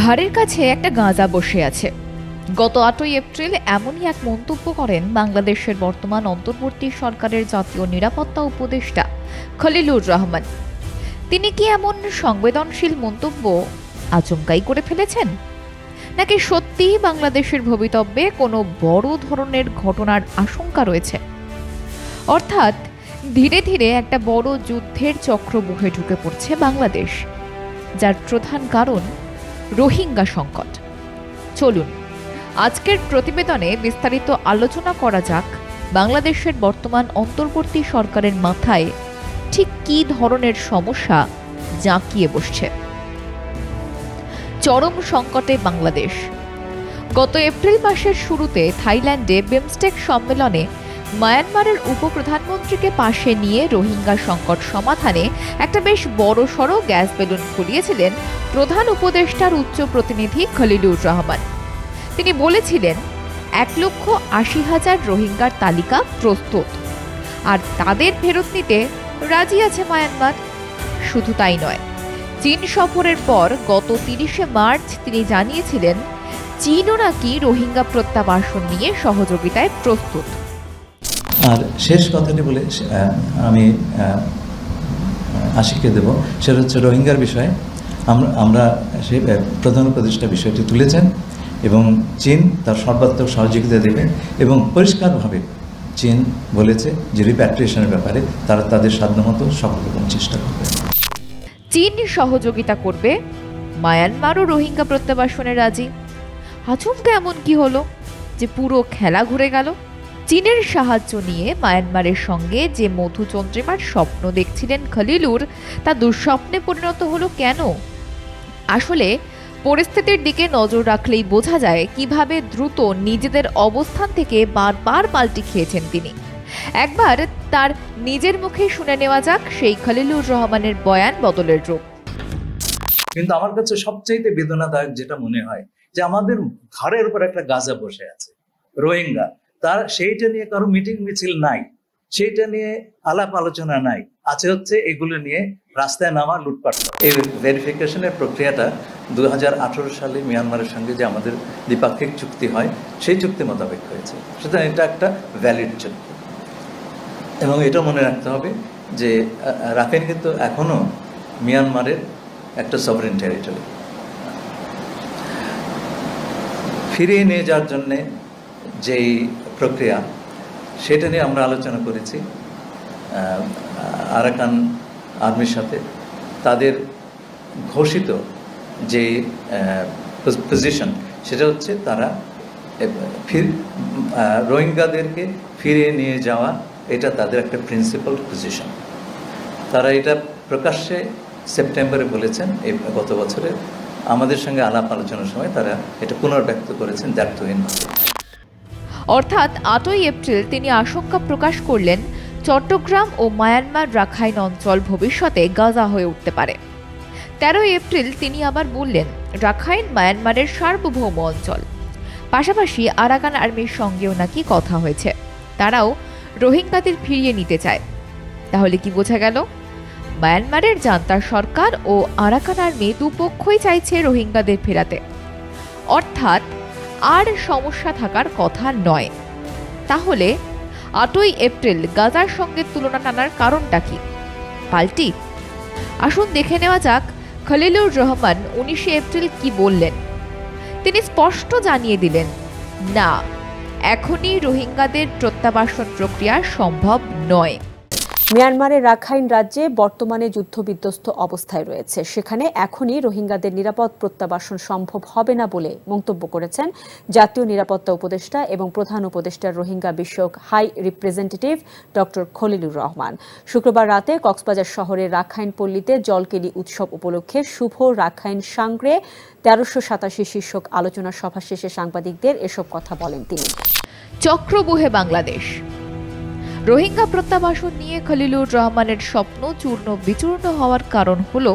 ঘাড়ের কাছে একটা গাঁজা বসে আছে। গত ৮ই এপ্রিল এমনই এক মন্তব্য করেন বাংলাদেশের বর্তমান অন্তর্বর্তী সরকারের জাতীয় নিরাপত্তা উপদেষ্টা খলিলুর রহমান। তিনি কি এমন সংবেদনশীল মন্তব্য আচমকাই করে ফেলেছেন, নাকি সত্যিই বাংলাদেশের ভবিতব্যে কোনো বড় ধরনের ঘটনার আশঙ্কা রয়েছে? অর্থাৎ ধীরে ধীরে একটা বড় যুদ্ধের চক্রব্যূহে ঢুকে পড়ছে বাংলাদেশ, যার প্রধান কারণ রোহিঙ্গা সংকট। চলুন আজকের প্রতিবেদনে বিস্তারিত আলোচনা করা যাক বাংলাদেশের বর্তমান অন্তর্বর্তী সরকারের মাথায় ঠিক কী ধরনের সমস্যা জাঁকিয়ে বসছে। চরম সংকটে বাংলাদেশ। গত এপ্রিল মাসের শুরুতে থাইল্যান্ডে বিমস্টেক সম্মেলনে মায়ানমারের উপপ্রধানমন্ত্রীকে পাশে নিয়ে রোহিঙ্গা সংকট সমাধানে একটা বেশ বড়সড় গ্যাস বেলুন ফুলিয়েছিলেন প্রধান উপদেষ্টার উচ্চ প্রতিনিধি খলিলুর রহমান। তিনি বলেছিলেন ১,৮০,০০০ রোহিঙ্গার তালিকা প্রস্তুত, আর তাদের ফেরত নিতে রাজি আছে মায়ানমার। শুধু তাই নয়, চীন সফরের পর গত ৩০শে মার্চ তিনি জানিয়েছিলেন চীনও নাকি রোহিঙ্গা প্রত্যাবাসন নিয়ে সহযোগিতায় প্রস্তুত। আর শেষ কথাটি বলে আমি আশিককে দেব, সেটা হচ্ছে রোহিঙ্গার বিষয়ে আমরা সেই প্রধান উপদেষ্টা বিষয়টি তুলেছেন এবং চীন তার সর্বাত্মক সহযোগিতা দেবে এবং পরিষ্কারভাবে চীন বলেছে যে রিপ্যাট্রিয়েশনের ব্যাপারে তারা তাদের সাধ্যমতো সফল এবং চেষ্টা করবে। চীন সহযোগিতা করবে, মায়ানমারও রোহিঙ্গা প্রত্যাবাসনে রাজি। আচমকা এমন কি হলো যে পুরো খেলা ঘুরে গেল? চীনের সাহায্য নিয়ে মায়ানমারের সঙ্গে যে মধুচন্দ্রিমার স্বপ্ন দেখছিলেন খলিলুর, তা দুঃস্বপ্নে পরিণত হলো কেন? আসলে পরিস্থিতির দিকে নজর রাখলেই বোঝা যায় কিভাবে দ্রুত নিজেদের অবস্থান থেকে বারবার পাল্টি খেয়েছেন তিনি। একবার তার নিজের মুখে শুনে নেওয়া যাক সেই খলিলুর রহমানের বয়ান বদলের রূপ। কিন্তু আমার কাছে সবচাইতে বেদনাদায়ক যেটা মনে হয় যে আমাদের ঘাড়ের উপর একটা গাজা বসে আছে রোহিঙ্গা, তার সেইটা নিয়ে কারো মিটিং মিছিল নাই, সেইটা নিয়ে আলাপ আলোচনা নাই, আছে হচ্ছে এগুলো নিয়ে রাস্তায় নামা, লুটপাট। এই ভেরিফিকেশনের প্রক্রিয়াটা 2018 সালে মিয়ানমারের সঙ্গে যে আমাদের দ্বিপাক্ষিক চুক্তি হয় সেই চুক্তি মোতাবেক হয়েছে, সুতরাং এটা একটা ভ্যালিড চুক্তি। এবং এটা মনে রাখতে হবে যে রাখাইন কিন্তু এখনো মিয়ানমারের একটা সভরেন টেরিটরি। ফিরিয়ে নিয়ে যাওয়ার জন্যে যেই প্রক্রিয়া, সেটা নিয়ে আমরা আলোচনা করেছি আরাকান আর্মির সাথে। তাদের ঘোষিত যে পজিশন সেটা হচ্ছে তারা রোহিঙ্গাদেরকে ফিরিয়ে নিয়ে যাওয়া, এটা তাদের একটা প্রিন্সিপাল পজিশন। তারা এটা প্রকাশ্যে সেপ্টেম্বরে বলেছেন এই গত বছরে আমাদের সঙ্গে আলাপ আলোচনার সময় তারা এটা পুনর্ব্যক্ত করেছেন দ্ব্যর্থহীনভাবে। অর্থাৎ ৮ই এপ্রিল তিনি আশঙ্কা প্রকাশ করলেন চট্টগ্রাম ও মায়ানমার রাখাইন অঞ্চল ভবিষ্যতে গাজা হয়ে উঠতে পারে। ১৩ই এপ্রিল তিনি আবার বললেন রাখাইন মায়ানমারের সার্বভৌম অঞ্চল। পাশাপাশি আরাকান আর্মির সঙ্গেও নাকি কথা হয়েছে, তারাও রোহিঙ্গাদের ফিরিয়ে নিতে চায়। তাহলে কি বোঝা গেল? মায়ানমারের জান্তা সরকার ও আরাকান আর্মি দুপক্ষই চাইছে রোহিঙ্গাদের ফেরাতে। অর্থাৎ আর সমস্যা থাকার কথা নয়। তাহলে ৮ই এপ্রিল গাজার সঙ্গে তুলনা টানার কারণটা কি? পাল্টি? আসুন দেখে নেওয়া যাক খলিলুর রহমান ১৯শে এপ্রিল কি বললেন। তিনি স্পষ্ট জানিয়ে দিলেন, না, এখনই রোহিঙ্গাদের প্রত্যাবাসন প্রক্রিয়া সম্ভব নয়। মিয়ানমারের রাখাইন রাজ্যে বর্তমানে যুদ্ধবিধ্বস্ত অবস্থায় রয়েছে, সেখানে এখনই রোহিঙ্গাদের নিরাপদ প্রত্যাবাসন সম্ভব হবে না বলে মন্তব্য করেছেন জাতীয় নিরাপত্তা উপদেষ্টা এবং প্রধান উপদেষ্টার রোহিঙ্গা বিষয়ক high representative doctor Khalilur Rahman. শুক্রবার রাতে কক্সবাজার শহরের রাখাইন পল্লীতে জলকেলি উৎসব উপলক্ষে শুভ রাখাইন সাংগ্রে ১৩৮৭ শীর্ষক আলোচনা সভা শেষে সাংবাদিকদের এসব কথা বলেন তিনি। চক্রব্যূহে বাংলাদেশ। রোহিঙ্গা প্রত্যাবাসন নিয়ে খলিলুর রহমানের স্বপ্ন চূর্ণ বিচূর্ণ হওয়ার কারণ হল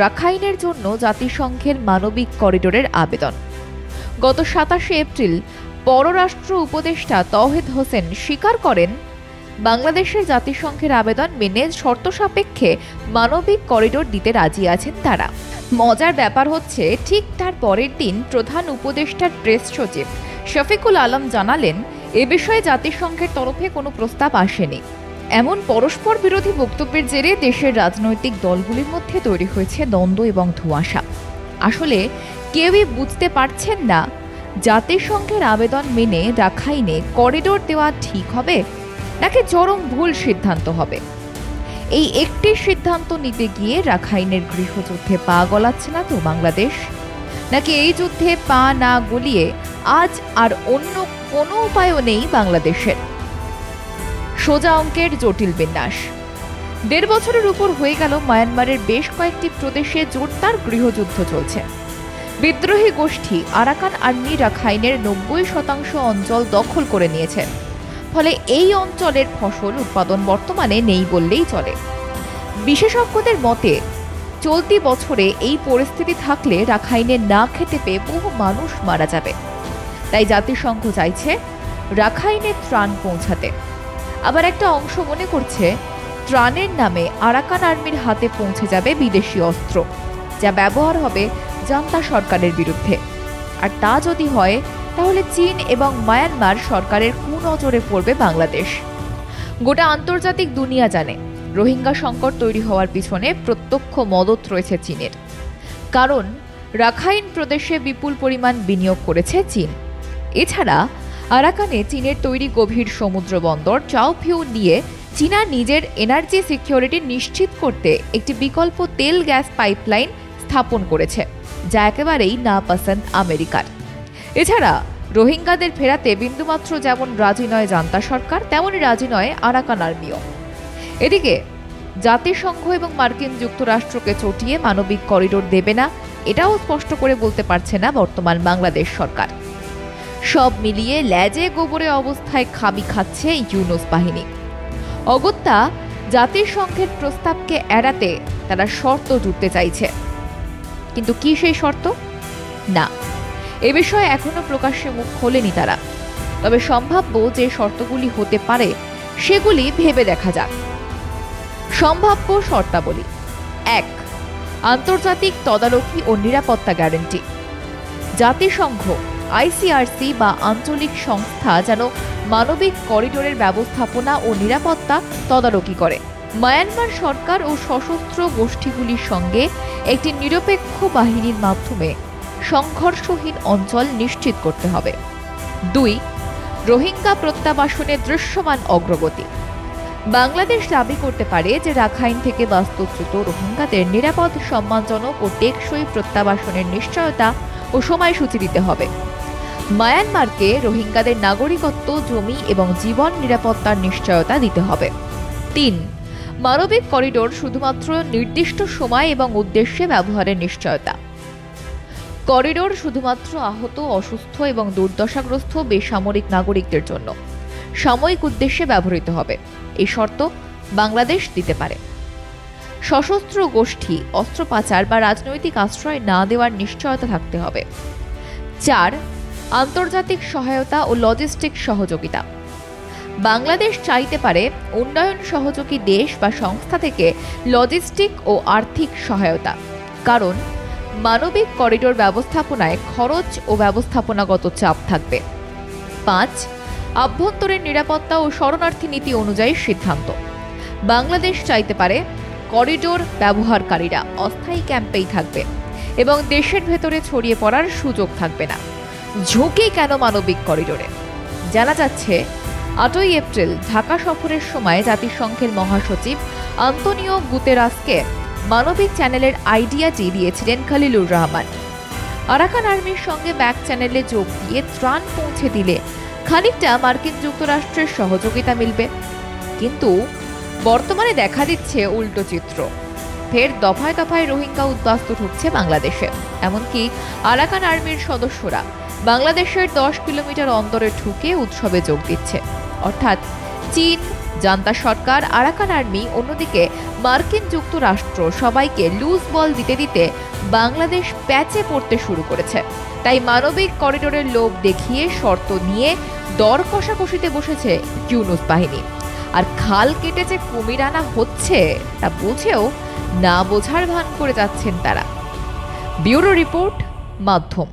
রাখাইনের জন্য জাতিসংঘের মানবিক করিডোরের আবেদন। গত ২৭শে এপ্রিল পররাষ্ট্র উপদেষ্টা তৌহিদ হোসেন স্বীকার করেন বাংলাদেশের জাতিসংঘের আবেদন মেনে শর্ত সাপেক্ষে মানবিক করিডোর দিতে রাজি আছেন তারা। মজার ব্যাপার হচ্ছে, ঠিক তার পরের দিন প্রধান উপদেষ্টার প্রেস সচিব শফিকুল আলম জানালেন এ বিষয়ে জাতিসংঘের তরফে কোনো প্রস্তাব আসেনি। এমন পরস্পর বিরোধী বক্তব্যের জেরে দেশের রাজনৈতিক দলগুলির মধ্যে তৈরি হয়েছে দ্বন্দ্ব এবং ধোঁয়াশা। আসলে কেউই বুঝতে পারছেন না জাতিসংঘের আবেদন মেনে রাখাইনে করিডোর দেওয়া ঠিক হবে নাকি চরম ভুল সিদ্ধান্ত হবে। এই একটি সিদ্ধান্ত নিতে গিয়ে রাখাইনের গৃহযুদ্ধে পা গলাচ্ছে না তো বাংলাদেশ, নাকি এই যুদ্ধে পা না গলিয়ে আজ আর অন্য কোনো উপায়ও নেই বাংলাদেশের? সোজা অঙ্কের জটিল বিন্যাস। ১.৫ বছরের উপর হয়ে গেল মায়ানমারের বেশ কয়েকটি প্রদেশে জোরদার গৃহযুদ্ধ চলছে। বিদ্রোহী গোষ্ঠী আরাকান আর্মি রাখাইনের ৯০% অঞ্চল দখল করে নিয়েছে। ফলে এই অঞ্চলের ফসল উৎপাদন বর্তমানে নেই বললেই চলে। বিশেষজ্ঞদের মতে চলতি বছরে এই পরিস্থিতি থাকলে রাখাইনে না খেতে পেয়ে বহু মানুষ মারা যাবে। তাই জাতিসংঘ চাইছে রাখাইনে ত্রাণ পৌঁছাতে। আবার একটা অংশ মনে করছে ত্রাণের নামে আরাকান আর্মির হাতে পৌঁছে যাবে বিদেশি অস্ত্র, যা ব্যবহার হবে জান্তা সরকারের বিরুদ্ধে। আর তা যদি হয় তাহলে চীন এবং মায়ানমার সরকারের কুনজরে পড়বে বাংলাদেশ। গোটা আন্তর্জাতিক দুনিয়া জানে রোহিঙ্গা সংকট তৈরি হওয়ার পিছনে প্রত্যক্ষ মদত রয়েছে চীনের। কারণ রাখাইন প্রদেশে বিপুল পরিমাণ বিনিয়োগ করেছে চীন। এছাড়া আরাকানে চীনের তৈরি গভীর সমুদ্র বন্দর চাওফিউ নিয়ে চীনা নিজের এনার্জি সিকিউরিটি নিশ্চিত করতে একটি বিকল্প তেল গ্যাস পাইপলাইন স্থাপন করেছে, যা একেবারেই নাপসন্দ আমেরিকার। এছাড়া রোহিঙ্গাদের ফেরাতে বিন্দুমাত্র যেমন রাজি নয় জান্তা সরকার, তেমনই রাজি নয় আরাকান আর্মিও। এদিকে জাতিসংঘ এবং মার্কিন যুক্তরাষ্ট্রকে চটিয়ে মানবিক করিডোর দেবে না, এটাও স্পষ্ট করে বলতে পারছে না বর্তমান বাংলাদেশ সরকার। সব মিলিয়ে ল্যাজে গোবরে অবস্থায় খাবি খাচ্ছে ইউনুস বাহিনী। অগত্যা জাতিসংঘের প্রস্তাবকে এড়াতে তারা শর্ত জুড়তে চাইছে। কিন্তু কি সেই শর্ত? না, এ বিষয়ে এখনো প্রকাশ্যে মুখ খোলেনি তারা। তবে সম্ভাব্য যে শর্তগুলি হতে পারে সেগুলি ভেবে দেখা যাক। সম্ভাব্য শর্তাবলী: ১. আন্তর্জাতিক তদারকি ও নিরাপত্তা গ্যারান্টি। জাতিসংঘ, আইসিআরসি বা আঞ্চলিক সংস্থা যেন মানবিক করিডোরের ব্যবস্থাপনা ও নিরাপত্তা তদারকি করে। মায়ানমার সরকার ও সশস্ত্র গোষ্ঠীগুলির সঙ্গে একটি নিরপেক্ষ বাহিনীর মাধ্যমে সংঘর্ষহীন অঞ্চল নিশ্চিত করতে হবে। ২. রোহিঙ্গা প্রত্যাবাসনে দৃশ্যমান অগ্রগতি। বাংলাদেশ দাবি করতে পারে যে রাখাইন থেকে বাস্তুচ্যুত রোহিঙ্গাদের নিরাপদ, সম্মানজনক ও টেকসই প্রত্যাবাসনের নিশ্চয়তা ও সময়সূচি দিতে হবে। মায়ানমারকে রোহিঙ্গাদের নাগরিকত্ব, জমি এবং জীবন নিরাপত্তার নিশ্চয়তা দিতে হবে। ৩. মানবিক করিডোর শুধুমাত্র নির্দিষ্ট সময় এবং উদ্দেশ্যে ব্যবহারের নিশ্চয়তা। করিডোর শুধুমাত্র আহত, অসুস্থ এবং দুর্দশাগ্রস্ত বেসামরিক নাগরিকদের জন্য সাময়িক উদ্দেশ্যে ব্যবহৃত হবে, এই শর্ত বাংলাদেশ দিতে পারে। সশস্ত্র গোষ্ঠী অস্ত্র পাচার বা রাজনৈতিক আশ্রয় না দেওয়ার নিশ্চয়তা থাকতে হবে। ৪. আন্তর্জাতিক সহায়তা ও লজিস্টিক সহযোগিতা। বাংলাদেশ চাইতে পারে উন্নয়ন সহযোগী দেশ বা সংস্থা থেকে লজিস্টিক ও আর্থিক সহায়তা, কারণ মানবিক করিডোর ব্যবস্থাপনায় খরচ ও ব্যবস্থাপনাগত চাপ থাকবে। ৫. আভ্যন্তরীণ নিরাপত্তা ও শরণার্থী নীতি অনুযায়ী সিদ্ধান্ত। বাংলাদেশ চাইতে পারে করিডোর ব্যবহারকারীরা অস্থায়ী ক্যাম্পেই থাকবে এবং দেশের ভেতরে ছড়িয়ে পড়ার সুযোগ থাকবে না। ঝুঁকি কেন মানবিক করিডোরে? জানা যাচ্ছে ৮ই এপ্রিল ঢাকা সফরের সময় জাতিসংঘের মহাসচিব আন্তোনিও গুতেরাসকে মানবিক চ্যানেলের আইডিয়াটি দিয়েছিলেন খলিলুর রহমান। আরাকান আর্মির সঙ্গে ব্যাক চ্যানেলে যোগ দিয়ে ত্রাণ পৌঁছে দিলে খানিকটা মার্কিন যুক্তরাষ্ট্রের সহযোগিতা মিলবে। কিন্তু বর্তমানে দেখা দিচ্ছে উল্টো চিত্র। ফের দফায় দফায় রোহিঙ্গা উদ্বাস্তু ঢুকছে বাংলাদেশে। এমনকি আরাকান আর্মির সদস্যরা বাংলাদেশের ১০ কিলোমিটার অন্তরে ঢুকে উৎসবে যোগ দিচ্ছে। অর্থাৎ চীন, জান্তা সরকার, আরাকান আর্মি, অন্যদিকে মার্কিন যুক্তরাষ্ট্র সবাইকে লুজ বল দিতে দিতে বাংলাদেশ প্যাচে পড়তে শুরু করেছে। তাই মানবিক করিডোরের লোভ দেখিয়ে শর্ত নিয়ে দর কষাকষিতে বসেছে ইউনুস বাহিনী। আর খাল কেটে যে কুমির আনা হচ্ছে তা বুঝেও না বোঝার ভান করে যাচ্ছেন তারা। ব্যুরো রিপোর্ট, মাধ্যম।